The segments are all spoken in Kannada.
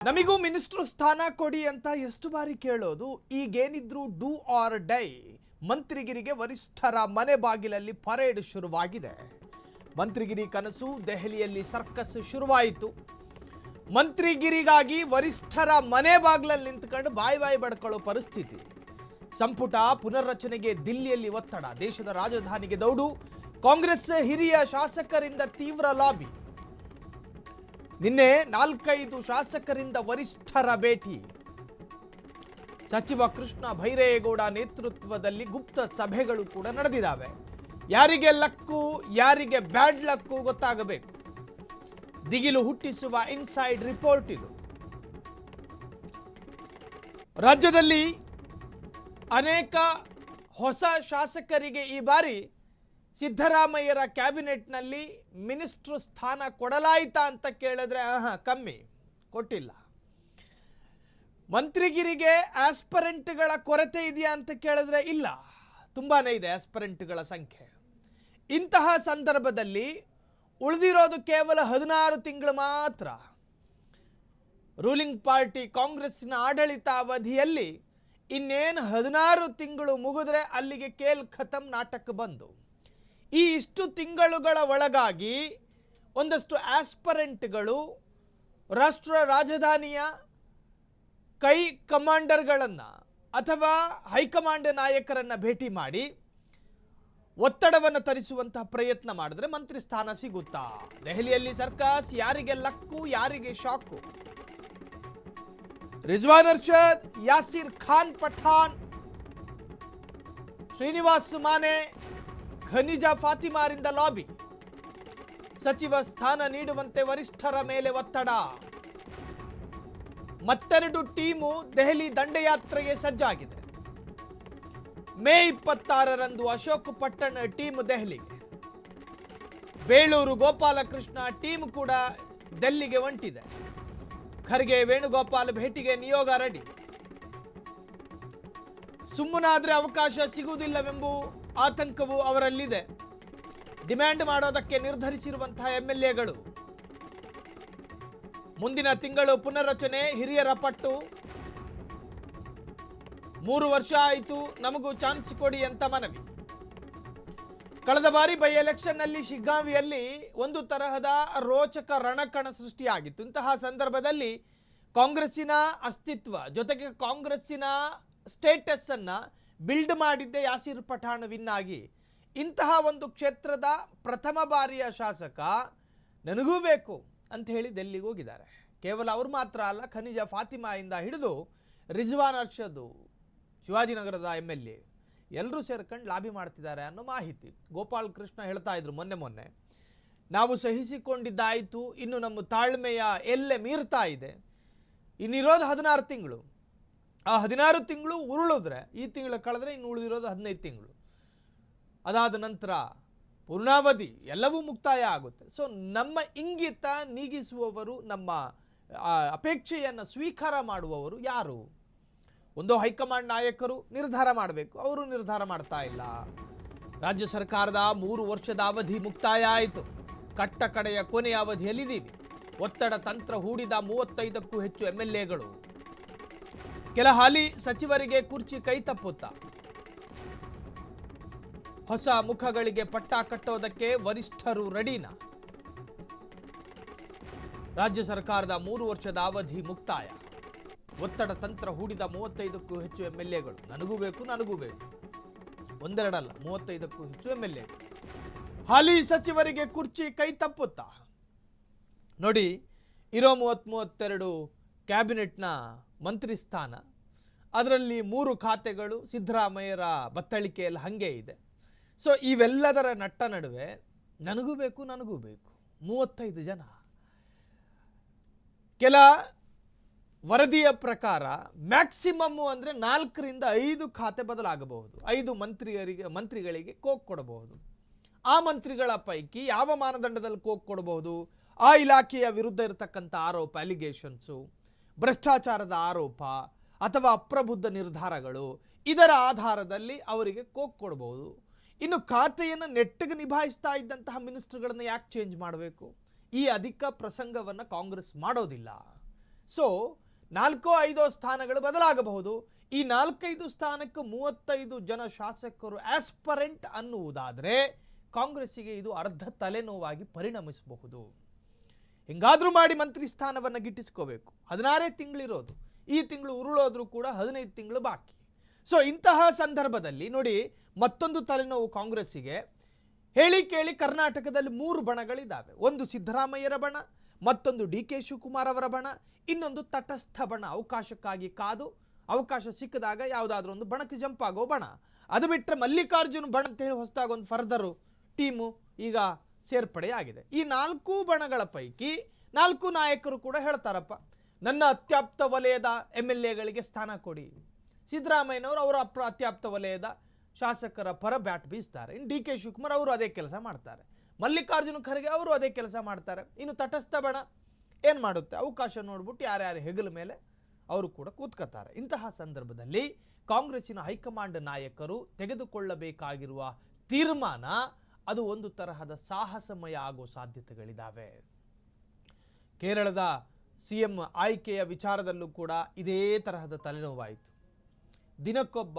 ನಮಗೂ ಮಿನಿಸ್ಟರ್ ಸ್ಥಾನ ಕೊಡಿ ಅಂತ ಎಷ್ಟು ಬಾರಿ ಕೇಳೋದು. ಈಗೇನಿದ್ರು ಡೂ ಆರ್ ಡೈ ಮಂತ್ರಿಗಿರಿಗೆ ವರಿಷ್ಠರ ಮನೆ ಬಾಗಿಲಲ್ಲಿ ಪರೇಡ್ ಶುರುವಾಗಿದೆ. ಮಂತ್ರಿಗಿರಿ ಕನಸು ದೆಹಲಿಯಲ್ಲಿ ಸರ್ಕಸ್ ಶುರುವಾಯಿತು. ಮಂತ್ರಿಗಿರಿಗಾಗಿ ವರಿಷ್ಠರ ಮನೆ ಬಾಗಿಲಲ್ಲಿ ನಿಂತುಕೊಂಡು ಬಾಯಿ ಬಡ್ಕೊಳ್ಳೋ ಪರಿಸ್ಥಿತಿ. ಸಂಪುಟ ಪುನರ್ರಚನೆಗೆ ದಿಲ್ಲಿಯಲ್ಲಿ ಒತ್ತಡ, ದೇಶದ ರಾಜಧಾನಿಗೆ ದೌಡು. ಕಾಂಗ್ರೆಸ್ ಹಿರಿಯ ಶಾಸಕರಿಂದ ತೀವ್ರ ಲಾಬಿ. ನಿನ್ನೆ 4-5 ಶಾಸಕರಿಂದ ವರಿಷ್ಠರ ಭೇಟಿ. ಸಚಿವ ಕೃಷ್ಣ ಭೈರೇಗೌಡ ನೇತೃತ್ವದಲ್ಲಿ ಗುಪ್ತ ಸಭೆಗಳು ಕೂಡ ನಡೆದಿದ್ದಾವೆ. ಯಾರಿಗೆ ಲಕ್ಕು ಯಾರಿಗೆ ಬ್ಯಾಡ್ ಲಕ್ಕು ಗೊತ್ತಾಗಬೇಕು. ದಿಗಿಲು ಹುಟ್ಟಿಸುವ ಇನ್ಸೈಡ್ ರಿಪೋರ್ಟ್ ಇದು. ರಾಜ್ಯದಲ್ಲಿ ಅನೇಕ ಹೊಸ ಶಾಸಕರಿಗೆ ಈ ಬಾರಿ ಸಿದ್ದರಾಮಯ್ಯರ ಕ್ಯಾಬಿನೆಟ್ನಲ್ಲಿ ಮಿನಿಸ್ಟ್ರು ಸ್ಥಾನ ಕೊಡಲಾಯಿತಾ ಅಂತ ಕೇಳಿದ್ರೆ ಕಮ್ಮಿ, ಕೊಟ್ಟಿಲ್ಲ. ಮಂತ್ರಿಗಿರಿಗೆ ಆಸ್ಪರೆಂಟ್ಗಳ ಕೊರತೆ ಇದೆಯಾ ಅಂತ ಕೇಳಿದ್ರೆ ಇಲ್ಲ, ತುಂಬಾನೇ ಇದೆ ಆಸ್ಪರೆಂಟ್ಗಳ ಸಂಖ್ಯೆ. ಇಂತಹ ಸಂದರ್ಭದಲ್ಲಿ ಉಳಿದಿರೋದು ಕೇವಲ 16 ತಿಂಗಳು ಮಾತ್ರ. ರೂಲಿಂಗ್ ಪಾರ್ಟಿ ಕಾಂಗ್ರೆಸ್ನ ಆಡಳಿತಾವಧಿಯಲ್ಲಿ ಇನ್ನೇನು 16 ತಿಂಗಳು ಮುಗಿದ್ರೆ ಅಲ್ಲಿಗೆ ಕೇಲ್ ಖತಮ್ ನಾಟಕ ಬಂದು. ಈ ಇಷ್ಟು ತಿಂಗಳುಗಳ ಒಳಗಾಗಿ ಒಂದಷ್ಟು ಆಸ್ಪರೆಂಟ್ಗಳು ರಾಷ್ಟ್ರ ರಾಜಧಾನಿಯ ಕೈ ಕಮಾಂಡರ್ಗಳನ್ನು ಅಥವಾ ಹೈಕಮಾಂಡ್ ನಾಯಕರನ್ನು ಭೇಟಿ ಮಾಡಿ ಒತ್ತಡವನ್ನು ತರಿಸುವಂತಹ ಪ್ರಯತ್ನ ಮಾಡಿದ್ರೆ ಮಂತ್ರಿ ಸ್ಥಾನ ಸಿಗುತ್ತಾ? ದೆಹಲಿಯಲ್ಲಿ ಸರ್ಕಸ್, ಯಾರಿಗೆ ಲಕ್ಕು ಯಾರಿಗೆ ಶಾಕು. ರಿಜ್ವಾನ್ ಅರ್ಷದ್, ಯಾಸಿರ್ ಖಾನ್ ಪಠಾಣ್, ಶ್ರೀನಿವಾಸ್ ಮಾನೆ, ಖನಿಜಾ ಫಾತಿಮಾರಿಂದ ಲಾಬಿ. ಸಚಿವ ಸ್ಥಾನ ನೀಡುವಂತೆ ವರಿಷ್ಠರ ಮೇಲೆ ಒತ್ತಡ. ಮತ್ತೆರಡು ಟೀಮು ದೆಹಲಿ ದಂಡಯಾತ್ರೆಗೆ ಸಜ್ಜಾಗಿದೆ. ಮೇ 26ರಂದು ಅಶೋಕ್ ಪಟ್ಟಣ್ ಟೀಮ್ ದೆಹಲಿಗೆ, ಬೇಳೂರು ಗೋಪಾಲಕೃಷ್ಣ ಟೀಮ್ ಕೂಡ ಡೆಲ್ಲಿಗೆ ಹೊಂಟಿದೆ. ಖರ್ಗೆ ವೇಣುಗೋಪಾಲ್ ಭೇಟಿಗೆ ನಿಯೋಗ ರೆಡಿ. ಸುಮ್ಮನಾದ್ರೆ ಅವಕಾಶ ಸಿಗುವುದಿಲ್ಲವೆಂಬ ಆತಂಕವು ಅವರಲ್ಲಿದೆ. ಡಿಮ್ಯಾಂಡ್ ಮಾಡೋದಕ್ಕೆ ನಿರ್ಧರಿಸಿರುವಂತಹ ಎಂಎಲ್ಎಗಳು. ಮುಂದಿನ ತಿಂಗಳು ಪುನರ್ರಚನೆ, ಹಿರಿಯರ ಪಟ್ಟು. 3 ವರ್ಷ ಆಯಿತು, ನಮಗೂ ಚಾನ್ಸ್ ಕೊಡಿ ಅಂತ ಮನವಿ. ಕಳೆದ ಬಾರಿ ಬೈ ಎಲೆಕ್ಷನ್ನಲ್ಲಿ ಶಿಗ್ಗಾಂವಿಯಲ್ಲಿ ಒಂದು ತರಹದ ರೋಚಕ ರಣಕಣ ಸೃಷ್ಟಿಯಾಗಿತ್ತು. ಇಂತಹ ಸಂದರ್ಭದಲ್ಲಿ ಕಾಂಗ್ರೆಸ್ಸಿನ ಅಸ್ತಿತ್ವ ಜೊತೆಗೆ ಕಾಂಗ್ರೆಸ್ಸಿನ ಸ್ಟೇಟಸ್ ಅನ್ನ ಬಿಲ್ಡ್ ಮಾಡಿದ್ದೆ ಯಾಸಿರ್ ಪಠಾಣ್ ವಿನ್ ಆಗಿ. ಇಂತಹ ಒಂದು ಕ್ಷೇತ್ರದ ಪ್ರಥಮ ಬಾರಿಯ ಶಾಸಕ ನನಗೂ ಬೇಕು ಅಂತ ಹೇಳಿ ಡೆಲ್ಲಿಗೆ ಹೋಗಿದ್ದಾರೆ. ಕೇವಲ ಅವರು ಮಾತ್ರ ಅಲ್ಲ, ಖನಿಜಾ ಫಾತಿಮಾಯಿಂದ ಹಿಡಿದು ರಿಜ್ವಾನ್ ಅರ್ಷದ್, ಶಿವಾಜಿನಗರದ MLA ಎಲ್ಲರೂ ಸೇರ್ಕೊಂಡು ಲಾಬಿ ಮಾಡ್ತಿದ್ದಾರೆ ಅನ್ನೋ ಮಾಹಿತಿ. ಗೋಪಾಲ್ ಕೃಷ್ಣ ಹೇಳ್ತಾ ಇದ್ರು ಮೊನ್ನೆ ನಾವು ಸಹಿಸಿಕೊಂಡಿದ್ದಾಯಿತು, ಇನ್ನು ನಮ್ಮ ತಾಳ್ಮೆಯ ಎಲ್ಲೆ ಮೀರ್ತಾ ಇದೆ, ಇನ್ನಿರೋದು 16 ತಿಂಗಳು. ಆ 16 ತಿಂಗಳು ಉರುಳಿದ್ರೆ, ಈ ತಿಂಗಳು ಕಳೆದ್ರೆ ಇನ್ನು ಉಳಿದಿರೋದು 15 ತಿಂಗಳು. ಅದಾದ ನಂತರ ಪೂರ್ಣಾವಧಿ ಎಲ್ಲವೂ ಮುಕ್ತಾಯ ಆಗುತ್ತೆ. ಸೊ ನಮ್ಮ ಇಂಗಿತ ನೀಗಿಸುವವರು, ನಮ್ಮ ಅಪೇಕ್ಷೆಯನ್ನು ಸ್ವೀಕಾರ ಮಾಡುವವರು ಯಾರು? ಒಂದು ಹೈಕಮಾಂಡ್ ನಾಯಕರು ನಿರ್ಧಾರ ಮಾಡಬೇಕು, ಅವರು ನಿರ್ಧಾರ ಮಾಡ್ತಾ ಇಲ್ಲ. ರಾಜ್ಯ ಸರ್ಕಾರದ 3 ವರ್ಷದ ಅವಧಿ ಮುಕ್ತಾಯ ಆಯಿತು. ಕಟ್ಟ ಕಡೆಯ ಕೊನೆಯ ಅವಧಿಯಲ್ಲಿದ್ದೀವಿ. ಒತ್ತಡ ತಂತ್ರ ಹೂಡಿದ 35ಕ್ಕೂ ಹೆಚ್ಚು MLAಗಳು. ಕೆಲ ಹಾಲಿ ಸಚಿವರಿಗೆ ಕುರ್ಚಿ ಕೈ ತಪ್ಪುತ್ತಾ? ಹೊಸ ಮುಖಗಳಿಗೆ ಪಟ್ಟ ಕಟ್ಟೋದಕ್ಕೆ ವರಿಷ್ಠರು ರೆಡಿನಾ? ರಾಜ್ಯ ಸರ್ಕಾರದ 3 ವರ್ಷದ ಅವಧಿ ಮುಕ್ತಾಯ. ಒತ್ತಡ ತಂತ್ರ ಹೂಡಿದ 35ಕ್ಕೂ ಹೆಚ್ಚು MLAಗಳು. ನನಗೂ ಬೇಕು, ಒಂದೆರಡಲ್ಲ, 35ಕ್ಕೂ ಹೆಚ್ಚು MLAಗಳು. ಹಾಲಿ ಸಚಿವರಿಗೆ ಕುರ್ಚಿ ಕೈ ತಪ್ಪುತ್ತಾ? ನೋಡಿ, ಇರೋ 32 ಕ್ಯಾಬಿನೆಟ್ನ ಮಂತ್ರಿ ಸ್ಥಾನ, ಅದರಲ್ಲಿ 3 ಖಾತೆಗಳು ಸಿದ್ದರಾಮಯ್ಯರ ಬತ್ತಳಿಕೆಯಲ್ಲಿ ಹಾಗೆ ಇದೆ. ಸೊ ಇವೆಲ್ಲದರ ನಟ್ಟ ನಡುವೆ ನನಗೂ ಬೇಕು 35 ಜನ. ಕೆಲ ವರದಿಯ ಪ್ರಕಾರ ಮ್ಯಾಕ್ಸಿಮಮ್ ಅಂದರೆ 4ರಿಂದ 5 ಖಾತೆ ಬದಲಾಗಬಹುದು. 5 ಮಂತ್ರಿಗಳಿಗೆ ಕೋಕ್ ಕೊಡಬಹುದು. ಆ ಮಂತ್ರಿಗಳ ಪೈಕಿ ಯಾವ ಮಾನದಂಡದಲ್ಲಿ ಕೋಕ್ ಕೊಡಬಹುದು? ಆ ಇಲಾಖೆಯ ವಿರುದ್ಧ ಇರತಕ್ಕಂಥ ಆರೋಪ, ಅಲಿಗೇಷನ್ಸು, ಭ್ರಷ್ಟಾಚಾರದ ಆರೋಪ ಅಥವಾ ಅಪ್ರಬುದ್ಧ ನಿರ್ಧಾರಗಳು, ಇದರ ಆಧಾರದಲ್ಲಿ ಅವರಿಗೆ ಕೋಕ್ ಕೊಡಬಹುದು. ಇನ್ನು ಖಾತೆಯನ್ನು ನೆಟ್ಟಗೆ ನಿಭಾಯಿಸ್ತಾ ಇದ್ದಂತಹ ಮಿನಿಸ್ಟರ್ಗಳನ್ನು ಯಾಕೆ ಚೇಂಜ್ ಮಾಡಬೇಕು? ಈ ಅಧಿಕ ಪ್ರಸಂಗವನ್ನು ಕಾಂಗ್ರೆಸ್ ಮಾಡೋದಿಲ್ಲ. ಸೊ 4-5 ಸ್ಥಾನಗಳು ಬದಲಾಗಬಹುದು. ಈ 4-5 ಸ್ಥಾನಕ್ಕೆ 35 ಜನ ಶಾಸಕರು ಆಸ್ಪರೆಂಟ್ ಅನ್ನುವುದಾದರೆ ಕಾಂಗ್ರೆಸ್ಸಿಗೆ ಇದು ಅರ್ಧ ತಲೆನೋವಾಗಿ ಪರಿಣಮಿಸಬಹುದು. ಹೆಂಗಾದ್ರೂ ಮಾಡಿ ಮಂತ್ರಿ ಸ್ಥಾನವನ್ನು ಗಿಟ್ಟಿಸ್ಕೋಬೇಕು. 16 ತಿಂಗಳಿರೋದು, ಈ ತಿಂಗಳು ಉರುಳೋದ್ರೂ ಕೂಡ 15 ತಿಂಗಳು ಬಾಕಿ. ಸೊ ಇಂತಹ ಸಂದರ್ಭದಲ್ಲಿ ನೋಡಿ, ಮತ್ತೊಂದು ತಲೆನೋವು ಕಾಂಗ್ರೆಸ್ಸಿಗೆ. ಹೇಳಿ ಕೇಳಿ ಕರ್ನಾಟಕದಲ್ಲಿ 3 ಬಣಗಳಿದ್ದಾವೆ. ಒಂದು ಸಿದ್ದರಾಮಯ್ಯರ ಬಣ, ಮತ್ತೊಂದು DK ಶಿವಕುಮಾರ್ ಅವರ ಬಣ, ಇನ್ನೊಂದು ತಟಸ್ಥ ಬಣ, ಅವಕಾಶಕ್ಕಾಗಿ ಕಾದು ಅವಕಾಶ ಸಿಕ್ಕಿದಾಗ ಯಾವುದಾದ್ರೂ ಒಂದು ಬಣಕ್ಕೆ ಜಂಪ್ ಆಗೋ ಬಣ. ಅದು ಬಿಟ್ಟರೆ ಮಲ್ಲಿಕಾರ್ಜುನ್ ಬಣ ಅಂತ ಹೇಳಿ ಹೊಸದಾಗಿ ಒಂದು ಫರ್ದರು ಟೀಮು ಈಗ ಸೇರ್ಪಡೆಯಾಗಿದೆ. ಈ 4 ಬಣಗಳ ಪೈಕಿ 4 ನಾಯಕರು ಕೂಡ ಹೇಳ್ತಾರಪ್ಪ, ನನ್ನ ಅತ್ಯಾಪ್ತ ವಲಯದ MLAಗಳಿಗೆ ಸ್ಥಾನ ಕೊಡಿ. ಸಿದ್ದರಾಮಯ್ಯನವರು ಅವರ ಅತ್ಯಾಪ್ತ ವಲಯದ ಶಾಸಕರ ಪರ ಬ್ಯಾಟ್ ಬೀಸ್ತಾರೆ. ಇನ್ನು DK ಶಿವಕುಮಾರ್ ಅವರು ಅದೇ ಕೆಲಸ ಮಾಡ್ತಾರೆ. ಮಲ್ಲಿಕಾರ್ಜುನ ಖರ್ಗೆ ಅವರು ಅದೇ ಕೆಲಸ ಮಾಡ್ತಾರೆ. ಇನ್ನು ತಟಸ್ಥ ಬಣ ಏನು ಮಾಡುತ್ತೆ, ಅವಕಾಶ ನೋಡ್ಬಿಟ್ಟು ಯಾರ್ಯಾರು ಹೆಗಲ ಮೇಲೆ ಅವರು ಕೂಡ ಕೂತ್ಕೋತಾರೆ. ಇಂತಹ ಸಂದರ್ಭದಲ್ಲಿ ಕಾಂಗ್ರೆಸ್ಸಿನ ಹೈಕಮಾಂಡ್ ನಾಯಕರು ತೆಗೆದುಕೊಳ್ಳಬೇಕಾಗಿರುವ ತೀರ್ಮಾನ ಅದು ಒಂದು ತರಹದ ಸಾಹಸಮಯ ಆಗೋ ಸಾಧ್ಯತೆಗಳಿದ್ದಾವೆ. ಕೇರಳದ CM ಆಯ್ಕೆಯ ವಿಚಾರದಲ್ಲೂ ಕೂಡ ಇದೇ ತರಹದ ತಲೆನೋವಾಯಿತು. ದಿನಕ್ಕೊಬ್ಬ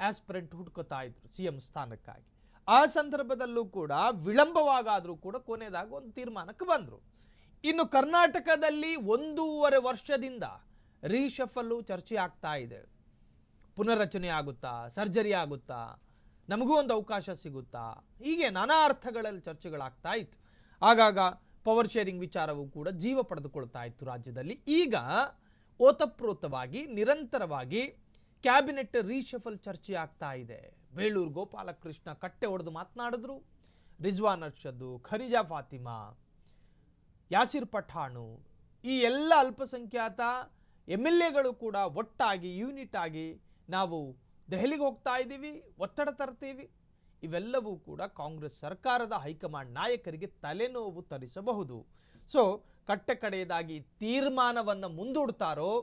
ಆಸ್ಪಿರೆಂಟ್ ಹುಡ್ಕೋತಾ ಇದ್ರು CM ಸ್ಥಾನಕ್ಕಾಗಿ. ಆ ಸಂದರ್ಭದಲ್ಲೂ ಕೂಡ ವಿಳಂಬವಾಗಾದರೂ ಕೂಡ ಕೊನೆಯದಾಗ ಒಂದು ತೀರ್ಮಾನಕ್ಕೆ ಬಂದರು. ಇನ್ನು ಕರ್ನಾಟಕದಲ್ಲಿ 1.5 ವರ್ಷದಿಂದ ರೀಶಫಲ್ಲು ಚರ್ಚೆ ಆಗ್ತಾ ಇದೆ. ಪುನರ್ರಚನೆ ಆಗುತ್ತಾ, ಸರ್ಜರಿ ಆಗುತ್ತಾ, ನಮಗೂ ಒಂದು ಅವಕಾಶ ಸಿಗುತ್ತಾ, ಹೀಗೆ ನಾನಾ ಅರ್ಥಗಳಲ್ಲಿ ಚರ್ಚೆಗಳಾಗ್ತಾ ಇತ್ತು. ಆಗಾಗ ಪವರ್ ಶೇರಿಂಗ್ ವಿಚಾರವೂ ಕೂಡ ಜೀವ ಪಡೆದುಕೊಳ್ತಾ ಇತ್ತು ರಾಜ್ಯದಲ್ಲಿ. ಈಗ ಓತಪ್ರೋತವಾಗಿ ನಿರಂತರವಾಗಿ ಕ್ಯಾಬಿನೆಟ್ ರೀಶಫಲ್ ಚರ್ಚೆ ಆಗ್ತಾ ಇದೆ. ಬೇಳೂರು ಗೋಪಾಲಕೃಷ್ಣ ಕಟ್ಟೆ ಹೊಡೆದು ಮಾತನಾಡಿದ್ರು. ರಿಜ್ವಾನ್ ಅರ್ಷದ್, ಖನಿಜಾ ಫಾತಿಮಾ, ಯಾಸಿರ್ ಪಠಾಣು, ಈ ಎಲ್ಲ ಅಲ್ಪಸಂಖ್ಯಾತ MLAಗಳು ಕೂಡ ಒಟ್ಟಾಗಿ ಯೂನಿಟ್ ಆಗಿ ನಾವು ದೆಹಲಿಗೆ ಹೋಗ್ತಾ ಇದ್ದೀವಿ, ಒತ್ತಡ ತರ್ತೀವಿ. ಇವೆಲ್ಲವೂ ಕೂಡ ಕಾಂಗ್ರೆಸ್ ಸರ್ಕಾರದ ಹೈಕಮಾಂಡ್ ನಾಯಕರಿಗೆ ತಲೆನೋವು ತರಿಸಬಹುದು. ಸೊ ಕಡೆಯದಾಗಿ ತೀರ್ಮಾನವನ್ನು ಮುಂದೂಡ್ತಾರೋ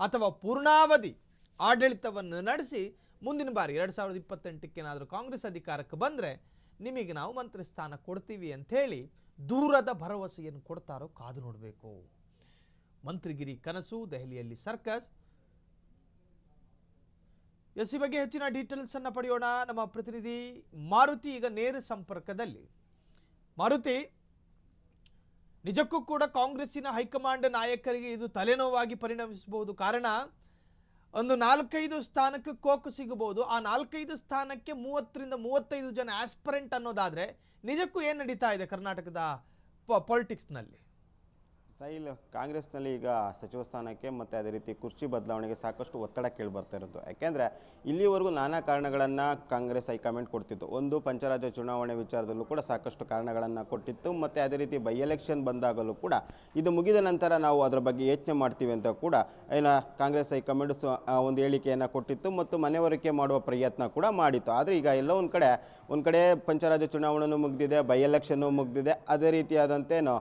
ಅಥವಾ ಪೂರ್ಣಾವಧಿ ಆಡಳಿತವನ್ನು ನಡೆಸಿ ಮುಂದಿನ ಬಾರಿ 2028ಕ್ಕೆ ಏನಾದರೂ ಕಾಂಗ್ರೆಸ್ ಅಧಿಕಾರಕ್ಕೆ ಬಂದರೆ ನಿಮಗೆ ನಾವು ಮಂತ್ರಿ ಸ್ಥಾನ ಕೊಡ್ತೀವಿ ಅಂಥೇಳಿ ದೂರದ ಭರವಸೆಯನ್ನು ಕೊಡ್ತಾರೋ ಕಾದು ನೋಡಬೇಕು. ಮಂತ್ರಿಗಿರಿ ಕನಸು, ದೆಹಲಿಯಲ್ಲಿ ಸರ್ಕಸ್. ಈ ಬಗ್ಗೆ ಹೆಚ್ಚಿನ ಡೀಟೇಲ್ಸ್ ಅನ್ನು ಪಡೆಯೋಣ. ನಮ್ಮ ಪ್ರತಿನಿಧಿ ಮಾರುತಿ ಈಗ ನೇರ ಸಂಪರ್ಕದಲ್ಲಿ. ಮಾರುತಿ, ನಿಜಕ್ಕೂ ಕೂಡ ಕಾಂಗ್ರೆಸ್ಸಿನ ಹೈಕಮಾಂಡ್ ನಾಯಕರಿಗೆ ಇದು ತಲೆನೋವಾಗಿ ಪರಿಣಮಿಸಬಹುದು. ಕಾರಣ ಒಂದು 4-5 ಸ್ಥಾನಕ್ಕೆ ಕೋಕು ಸಿಗಬಹುದು. ಆ 4-5 ಸ್ಥಾನಕ್ಕೆ 30ರಿಂದ 35 ಜನ ಆಸ್ಪರೆಂಟ್ ಅನ್ನೋದಾದ್ರೆ ನಿಜಕ್ಕೂ ಏನು ನಡೀತಾ ಇದೆ ಕರ್ನಾಟಕದ ಪಾಲಿಟಿಕ್ಸ್ನಲ್ಲಿ? ಸೈಲ್, ಕಾಂಗ್ರೆಸ್ನಲ್ಲಿ ಈಗ ಸಚಿವ ಸ್ಥಾನಕ್ಕೆ ಮತ್ತು ಅದೇ ರೀತಿ ಕುರ್ಚಿ ಬದಲಾವಣೆಗೆ ಸಾಕಷ್ಟು ಒತ್ತಡ ಕೇಳಿ ಬರ್ತಾ ಇರೋದು. ಯಾಕೆಂದರೆ ಇಲ್ಲಿವರೆಗೂ ನಾನಾ ಕಾರಣಗಳನ್ನು ಕಾಂಗ್ರೆಸ್ ಹೈಕಮಾಂಡ್ ಕೊಡ್ತಿತ್ತು. ಒಂದು, ಪಂಚರಾಜ್ಯ ಚುನಾವಣೆ ವಿಚಾರದಲ್ಲೂ ಕೂಡ ಸಾಕಷ್ಟು ಕಾರಣಗಳನ್ನು ಕೊಟ್ಟಿತ್ತು. ಮತ್ತು ಅದೇ ರೀತಿ ಬೈ ಎಲೆಕ್ಷನ್ ಬಂದಾಗಲೂ ಕೂಡ ಇದು ಮುಗಿದ ನಂತರ ನಾವು ಅದರ ಬಗ್ಗೆ ಯೋಚನೆ ಮಾಡ್ತೀವಿ ಅಂತ ಕೂಡ ಕಾಂಗ್ರೆಸ್ ಹೈಕಮಾಂಡ್ ಒಂದು ಹೇಳಿಕೆಯನ್ನು ಕೊಟ್ಟಿತ್ತು ಮತ್ತು ಮನವರಿಕೆ ಮಾಡುವ ಪ್ರಯತ್ನ ಕೂಡ ಮಾಡಿತ್ತು. ಆದರೆ ಈಗ ಎಲ್ಲ ಒಂದು ಕಡೆ ಪಂಚರಾಜ್ಯ ಚುನಾವಣೆಯೂ ಮುಗಿದಿದೆ, ಬೈ ಎಲೆಕ್ಷನ್ನು ಮುಗಿದಿದೆ. ಅದೇ ರೀತಿಯಾದಂತೇನು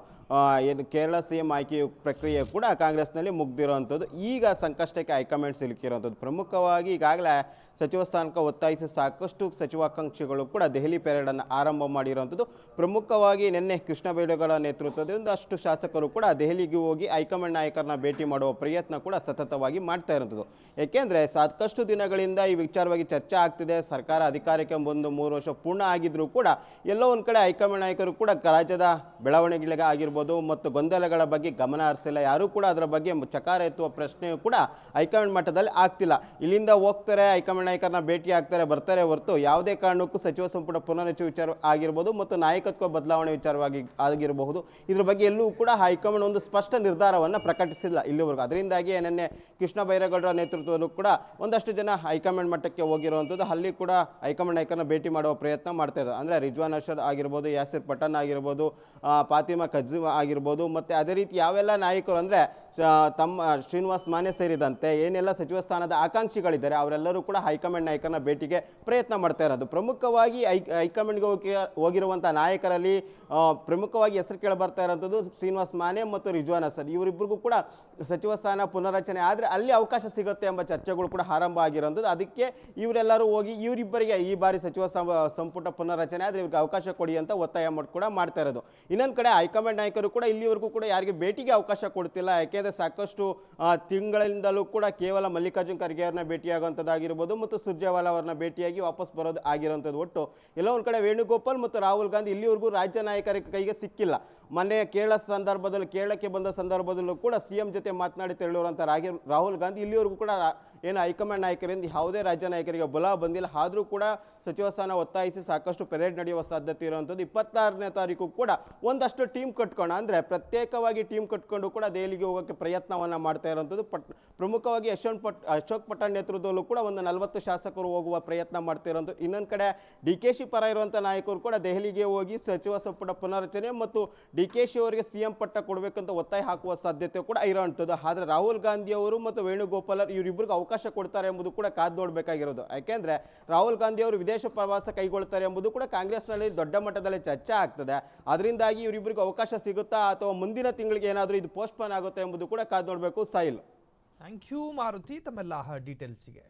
ಏನು ಕೇರಳ CM ಆಯ್ಕೆ ಪ್ರಕ್ರಿಯೆ ಕೂಡ ಕಾಂಗ್ರೆಸ್ನಲ್ಲಿ ಮುಗ್ದಿರೋವಂಥದ್ದು. ಈಗ ಸಂಕಷ್ಟಕ್ಕೆ ಹೈಕಮಾಂಡ್ ಸಿಲುಕಿರೋವಂಥದ್ದು. ಪ್ರಮುಖವಾಗಿ ಈಗಾಗಲೇ ಸಚಿವ ಸ್ಥಾನಕ್ಕೆ ಒತ್ತಾಯಿಸಿ ಸಾಕಷ್ಟು ಸಚಿವಾಕಾಂಕ್ಷಿಗಳು ಕೂಡ ದೆಹಲಿ ಪೆರೇಡನ್ನು ಆರಂಭ ಮಾಡಿರೋವಂಥದ್ದು. ಪ್ರಮುಖವಾಗಿ ನಿನ್ನೆ ಕೃಷ್ಣ ಬೈರೇಗೌಡ ನೇತೃತ್ವದ ಒಂದಷ್ಟು ಶಾಸಕರು ಕೂಡ ದೆಹಲಿಗೆ ಹೋಗಿ ಹೈಕಮಾಂಡ್ ನಾಯಕರನ್ನ ಭೇಟಿ ಮಾಡುವ ಪ್ರಯತ್ನ ಕೂಡ ಸತತವಾಗಿ ಮಾಡ್ತಾ ಇರೋಂಥದ್ದು. ಏಕೆಂದರೆ ಸಾಕಷ್ಟು ದಿನಗಳಿಂದ ಈ ವಿಚಾರವಾಗಿ ಚರ್ಚೆ ಆಗ್ತಿದೆ. ಸರ್ಕಾರ ಅಧಿಕಾರಕ್ಕೆ ಬಂದು 3 ವರ್ಷ ಪೂರ್ಣ ಆಗಿದ್ರೂ ಕೂಡ ಎಲ್ಲೋ ಒಂದು ಕಡೆ ಹೈಕಮಾಂಡ್ ನಾಯಕರು ಕೂಡ ರಾಜ್ಯದ ಬೆಳವಣಿಗೆಗೆ ಆಗಿರ್ಬೋದು ಮತ್ತು ಗೊಂದಲಗಳ ಬಗ್ಗೆ ಗಮನ ಹರಿಸಿಲ್ಲ. ಯಾರೂ ಕೂಡ ಅದರ ಬಗ್ಗೆ ಚಕಾರ ಎತ್ತುವ ಪ್ರಶ್ನೆಯೂ ಕೂಡ ಹೈಕಮಾಂಡ್ ಮಟ್ಟದಲ್ಲಿ ಆಗ್ತಿಲ್ಲ. ಇಲ್ಲಿಂದ ಹೋಗ್ತಾರೆ, ಹೈಕಮಾಂಡ್ ನಾಯಕರನ್ನ ಭೇಟಿ ಆಗ್ತಾರೆ, ಬರ್ತಾರೆ ಹೊರತು ಯಾವುದೇ ಕಾರಣಕ್ಕೂ ಸಚಿವ ಸಂಪುಟ ಪುನರ್ರಚನೆ ವಿಚಾರ ಆಗಿರ್ಬೋದು ಮತ್ತು ನಾಯಕತ್ವ ಬದಲಾವಣೆ ವಿಚಾರವಾಗಿ ಆಗಿರಬಹುದು, ಇದ್ರ ಬಗ್ಗೆ ಎಲ್ಲೂ ಕೂಡ ಹೈಕಮಾಂಡ್ ಒಂದು ಸ್ಪಷ್ಟ ನಿರ್ಧಾರವನ್ನು ಪ್ರಕಟಿಸಿಲ್ಲ ಇಲ್ಲಿವರೆಗೂ. ಅದರಿಂದಾಗಿ ನಿನ್ನೆ ಕೃಷ್ಣ ಬೈರೇಗೌಡರ ನೇತೃತ್ವದಲ್ಲೂ ಕೂಡ ಒಂದಷ್ಟು ಜನ ಹೈಕಮಾಂಡ್ ಮಟ್ಟಕ್ಕೆ ಹೋಗಿರುವಂಥದ್ದು. ಅಲ್ಲಿ ಕೂಡ ಹೈಕಮಾಂಡ್ ನಾಯಕರನ್ನ ಭೇಟಿ ಮಾಡುವ ಪ್ರಯತ್ನ ಮಾಡ್ತಾ ಇದ್ದಾರೆ. ಅಂದರೆ ರಿಜ್ವಾನ್ ಅರ್ಷದ್ ಆಗಿರ್ಬೋದು, ಯಾಸಿರ್ ಪಠಾಣ್ ಆಗಿರ್ಬೋದು, ಫಾತಿಮಾ ಕಜ್ಜು ಆಗಿರ್ಬೋದು, ಮತ್ತು ಅದೇ ರೀತಿ ಯಾವೆಲ್ಲ ನಾಯಕರು ಅಂದರೆ ತಮ್ಮ ಶ್ರೀನಿವಾಸ್ ಮಾನೆ ಸೇರಿದಂತೆ ಏನೆಲ್ಲ ಸಚಿವ ಸ್ಥಾನದ ಆಕಾಂಕ್ಷಿಗಳಿದ್ದಾರೆ ಅವರೆಲ್ಲರೂ ಕೂಡ ಹೈಕಮಾಂಡ್ ನಾಯಕರನ್ನ ಭೇಟಿಗೆ ಪ್ರಯತ್ನ ಮಾಡ್ತಾ ಇರೋದು. ಪ್ರಮುಖವಾಗಿ ಹೈಕಮಾಂಡ್ಗೆ ಹೋಗಿರುವಂಥ ನಾಯಕರಲ್ಲಿ ಪ್ರಮುಖವಾಗಿ ಹೆಸರು ಕೇಳಿ ಬರ್ತಾ ಇರೋಂಥದ್ದು ಶ್ರೀನಿವಾಸ್ ಮಾನೆ ಮತ್ತು ರಿಜ್ವಾನ್ ಅರ್ಷದ್. ಇವರಿಬ್ಬರಿಗೂ ಕೂಡ ಸಚಿವ ಸ್ಥಾನ ಪುನರ್ರಚನೆ ಆದರೆ ಅಲ್ಲಿ ಅವಕಾಶ ಸಿಗುತ್ತೆ ಎಂಬ ಚರ್ಚೆಗಳು ಕೂಡ ಆರಂಭ ಆಗಿರೋಂಥದ್ದು. ಅದಕ್ಕೆ ಇವರೆಲ್ಲರೂ ಹೋಗಿ ಇವರಿಬ್ಬರಿಗೆ ಈ ಬಾರಿ ಸಚಿವ ಸಂಪುಟ ಪುನರ್ರಚನೆ ಆದರೆ ಇವ್ರಿಗೆ ಅವಕಾಶ ಕೊಡಿ ಅಂತ ಒತ್ತಾಯ ಕೂಡ ಮಾಡ್ತಾ ಇರೋದು. ಇನ್ನೊಂದು ಕಡೆ ಹೈಕಮಾಂಡ್ ನಾಯಕರು ನಾಯಕರು ಕೂಡ ಇಲ್ಲಿವರೆಗೂ ಕೂಡ ಯಾರಿಗೆ ಭೇಟಿಗೆ ಅವಕಾಶ ಕೊಡ್ತಿಲ್ಲ. ಯಾಕೆಂದರೆ ಸಾಕಷ್ಟು ತಿಂಗಳಿಂದಲೂ ಕೂಡ ಕೇವಲ ಮಲ್ಲಿಕಾರ್ಜುನ್ ಖರ್ಗೆ ಅವ್ರನ್ನ ಭೇಟಿಯಾಗುವಂಥದ್ದಾಗಿರ್ಬೋದು ಮತ್ತು ಸುರ್ಜೇವಾಲಾ ಅವ್ರನ್ನ ಭೇಟಿಯಾಗಿ ವಾಪಸ್ ಬರೋದು ಆಗಿರೋಂಥದ್ದು. ಒಟ್ಟು ಎಲ್ಲೋ ಒಂದು ಕಡೆ ವೇಣುಗೋಪಾಲ್ ಮತ್ತು ರಾಹುಲ್ ಗಾಂಧಿ ಇಲ್ಲಿವರೆಗೂ ರಾಜ್ಯ ನಾಯಕರ ಕೈಗೆ ಸಿಕ್ಕಿಲ್ಲ. ಮೊನ್ನೆ ಕೇರಳಕ್ಕೆ ಬಂದ ಸಂದರ್ಭದಲ್ಲೂ ಕೂಡ CM ಜೊತೆ ಮಾತನಾಡಿ ತೆರಳಿರುವಂಥ ರಾಹುಲ್ ಗಾಂಧಿ ಇಲ್ಲಿವರೆಗೂ ಕೂಡ ಏನು ಹೈಕಮಾಂಡ್ ನಾಯಕರಿಂದ ಯಾವುದೇ ರಾಜ್ಯ ನಾಯಕರಿಗೆ ಬಲ ಬಂದಿಲ್ಲ. ಆದರೂ ಕೂಡ ಸಚಿವ ಸ್ಥಾನ ಒತ್ತಾಯಿಸಿ ಸಾಕಷ್ಟು ಪೆರೇಡ್ ನಡೆಯುವ ಸಾಧ್ಯತೆ ಇರುವಂಥದ್ದು. 26ನೇ ತಾರೀಕು ಕೂಡ ಒಂದಷ್ಟು ಟೀಮ್ ಕಟ್ಕೊಂಡು, ಅಂದರೆ ಪ್ರತ್ಯೇಕವಾಗಿ ಟೀಮ್ ಕಟ್ಕೊಂಡು ಕೂಡ ದೆಹಲಿಗೆ ಹೋಗೋಕ್ಕೆ ಪ್ರಯತ್ನವನ್ನು ಮಾಡ್ತಾ ಇರುವಂಥದ್ದು. ಪ್ರಮುಖವಾಗಿ ಅಶೋಕ್ ಪಟ್ಟಣ್ ನೇತೃತ್ವದಲ್ಲೂ ಕೂಡ ಒಂದು 40 ಶಾಸಕರು ಹೋಗುವ ಪ್ರಯತ್ನ ಮಾಡ್ತಾ ಇರುವಂಥದ್ದು. ಇನ್ನೊಂದು ಕಡೆ DKಶಿ ಪರ ಇರುವಂಥ ನಾಯಕರು ಕೂಡ ದೆಹಲಿಗೆ ಹೋಗಿ ಸಚಿವ ಸಂಪುಟ ಪುನರ್ರಚನೆ ಮತ್ತು DKಶಿ ಅವರಿಗೆ CM ಪಟ್ಟ ಕೊಡಬೇಕಂತ ಒತ್ತಾಯ ಹಾಕುವ ಸಾಧ್ಯತೆ ಕೂಡ ಇರುವಂಥದ್ದು. ಆದರೆ ರಾಹುಲ್ ಗಾಂಧಿ ಅವರು ಮತ್ತು ವೇಣುಗೋಪಾಲ್ ಇವರಿಬ್ಬರಿಗೆ ಅವಕಾಶ ಕೊಡ್ತಾರೆ ಎಂಬುದು ಕೂಡ ಕಾದು ನೋಡಬೇಕಾಗಿರೋದು. ಯಾಕೆಂದರೆ ರಾಹುಲ್ ಗಾಂಧಿ ಅವರು ವಿದೇಶ ಪ್ರವಾಸ ಕೈಗೊಳ್ತಾರೆ ಎಂಬುದು ಕೂಡ ಕಾಂಗ್ರೆಸ್ನಲ್ಲಿ ದೊಡ್ಡ ಮಟ್ಟದಲ್ಲಿ ಚರ್ಚೆ ಆಗ್ತದೆ. ಅದರಿಂದಾಗಿ ಇವರಿಬ್ಬರಿಗೆ ಅವಕಾಶ ಸಿಗುತ್ತಾ ಅಥವಾ ಮುಂದಿನ ತಿಂಗಳಿಗೆ ಏನಾದರೂ ಇದು ಪೋಸ್ಟ್ಪೋನ್ ಆಗುತ್ತೆ ಎಂಬುದು ಕೂಡ ಕಾದು ನೋಡಬೇಕು. ಸಾಯಿಲ್, ಥ್ಯಾಂಕ್ ಯು ಮಾರುತಿ ತಮ್ಮೆಲ್ಲ ಡೀಟೇಲ್ಸ್ಗೆ.